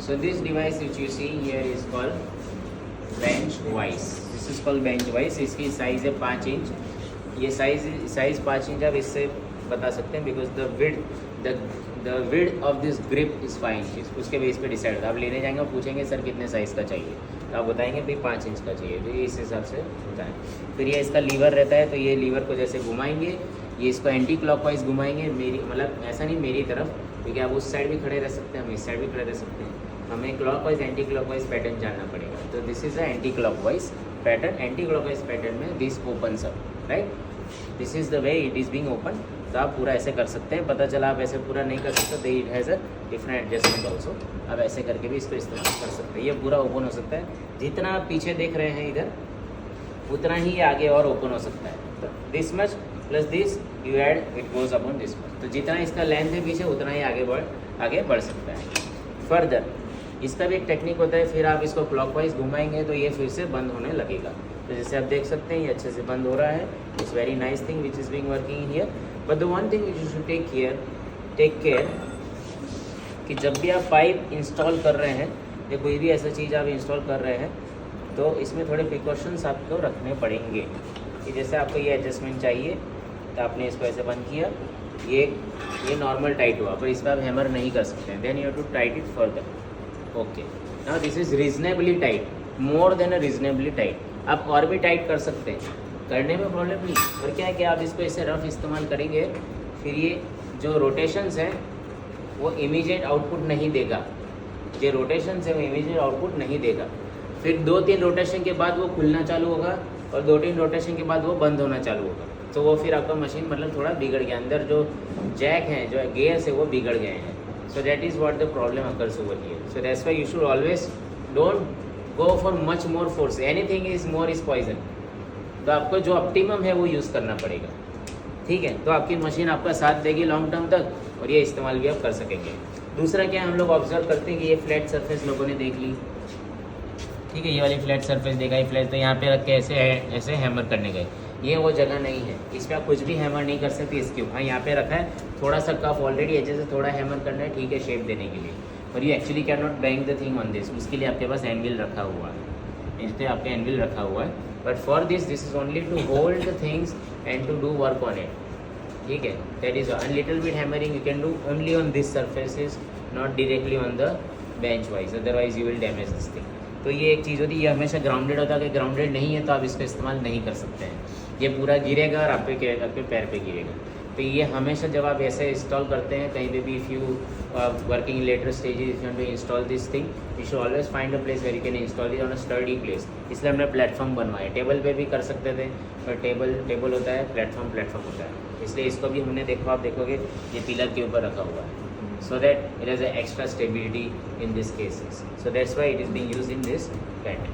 So this device which you see here is called bench vise. This is called bench vise. इसकी size है 5 inch. ये size 5 inch आप इससे बता सकते हैं because the width of this grip is 5 inches. उसके base पे डिसाइड होता है. आप लेने जाएंगे और पूछेंगे सर कितने साइज़ का चाहिए, तो आप बताएंगे भाई 5 इंच का चाहिए, तो ये इस हिसाब से होता है. फिर ये इसका लीवर रहता है, तो ये लीवर को जैसे घुमाएंगे, ये इसको एंटी क्लॉकवाइज घुमाएंगे. मेरी मतलब ऐसा नहीं मेरी तरफ, क्योंकि आप उस साइड भी खड़े रह सकते हैं, हम इस साइड भी खड़े रह सकते हैं. हमें क्लॉकवाइज एंटी क्लॉकवाइज पैटर्न जानना पड़ेगा. तो this is a anti clockwise pattern. Anti clockwise pattern में this opens up, right. This is the way it is being open. तो आप पूरा ऐसे कर सकते हैं. पता चला आप ऐसे पूरा नहीं कर सकते तो it has a different adjustment also. आप ऐसे करके भी इसको इस्तेमाल कर सकते हैं. ये पूरा ओपन हो सकता है. जितना आप पीछे देख रहे हैं इधर, उतना ही ये आगे और ओपन हो सकता है. तो this much plus this you add it goes upon this much. तो जितना इसका लेंथ है पीछे, उतना ही आगे बढ़ सकता है. फर्दर इसका भी एक टेक्निक होता है. फिर आप इसको क्लॉकवाइज घुमाएंगे तो ये फिर से बंद होने लगेगा. तो जैसे आप देख सकते हैं ये अच्छे से बंद हो रहा है. It's very nice thing which is being working in here. But the one thing which you should take care कि जब भी आप पाइप इंस्टॉल कर रहे हैं या कोई भी ऐसा चीज़ आप इंस्टॉल कर रहे हैं, तो इसमें थोड़े प्रिकॉशंस आपको रखने पड़ेंगे. कि जैसे आपको ये एडजस्टमेंट चाहिए, तो आपने इसको ऐसे बंद किया, ये नॉर्मल टाइट हुआ, पर इस पर आप हैमर नहीं कर सकते हैं. Then you have to tight it further. Okay, now this is reasonably tight, more than a reasonably tight. आप और भी टाइट कर सकते हैं, करने में प्रॉब्लम नहीं. और क्या है कि आप इसको ऐसे रफ इस्तेमाल करेंगे, फिर ये जो रोटेशंस हैं वो इमीडिएट आउटपुट नहीं देगा. जो रोटेशंस है वो इमीडिएट आउटपुट नहीं देगा. फिर 2-3 रोटेशन के बाद वो खुलना चालू होगा और 2-3 रोटेशन के बाद वो बंद होना चालू होगा. तो वो फिर आपका मशीन मतलब थोड़ा बिगड़ गया. अंदर जो जैक हैं, जो गेयर्स है, वो बिगड़ गए हैं. So that is what the problem occurs over here. So that's why you should always don't go for much more force. Anything is more is poison. तो आपको जो ऑप्टिमम है वो यूज़ करना पड़ेगा. ठीक है, तो आपकी मशीन आपका साथ देगी लॉन्ग टर्म तक, और ये इस्तेमाल भी आप कर सकेंगे. दूसरा क्या हम लोग ऑब्जर्व करते हैं कि ये फ्लैट सरफेस लोगों ने देख ली. ठीक है, ये वाली फ्लैट सरफेस देखा ही फ्लैट, तो यहाँ पे रख के ऐसे हैमर करने गए. ये वो जगह नहीं है, इस पर आप कुछ भी हैमर नहीं कर सकते. इसके हाँ यहाँ पे रखा है, थोड़ा सा कफ ऑलरेडी एजेस से थोड़ा हैमर करना है, ठीक है, शेप देने के लिए. और ये actually can not bank the thing on this. उसके लिए आपके पास एनविल रखा हुआ है, इस पर आपका एनविल रखा हुआ है. But for this is only to hold the things and to do work on it. ठीक है, that is a little bit hammering you can do only on this surfaces, not directly on the bench vice, otherwise you will damage this thing. तो ये एक चीज़ होती है, ये हमेशा grounded होता है. कि ग्राउंडेड नहीं है तो आप इसका इस्तेमाल नहीं कर सकते हैं. ये पूरा गिरेगा और आपके पैर पे गिरेगा. तो ये हमेशा जब आप ऐसे इंस्टॉल करते हैं कहीं पे भी, if you working later stages, if you want to install this thing, you should always find a place where you can install it on a sturdy place. इसलिए हमने प्लेटफॉर्म बनवाया. टेबल पे भी कर सकते थे, पर टेबल होता है, प्लेटफॉर्म होता है. इसलिए इसको भी हमने देखो, आप देखोगे ये पिलर के ऊपर रखा हुआ है, so that it has an extra stability in these cases. So that's why it is being used in this pattern.